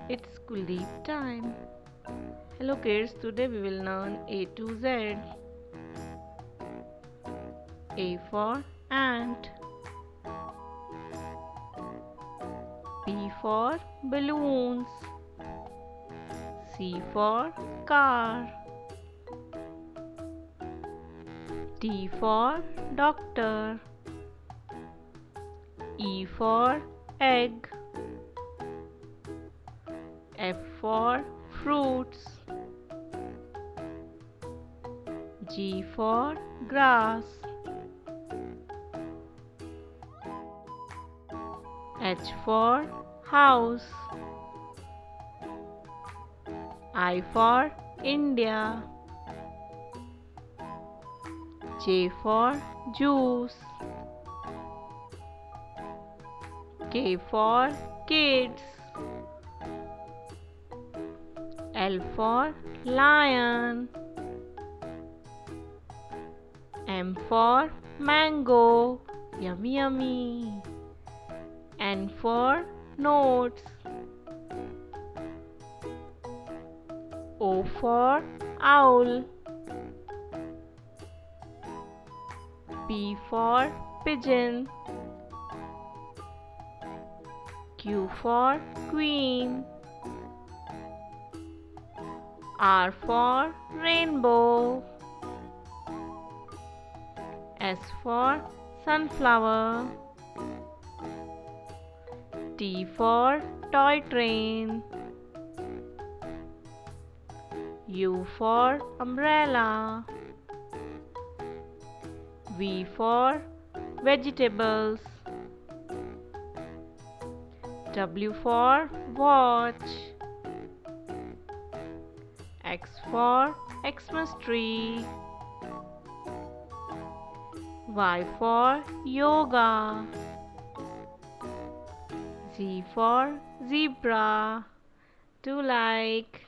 It's Kuldeep time. Hello kids, today we will learn A to Z. A for ant. B for balloons. C for car. D for doctor. E for egg. F for fruits. G for grass. H for house. I for India. J for juice. K for kids. L for lion. M for mango. Yummy yummy. N for notes. O for owl. P for pigeon. Q for queen. R for rainbow. S for sunflower. T for toy train. U for umbrella. V for vegetables. W for watch. X for Xmas tree. Y for yoga. Z for zebra. Do like.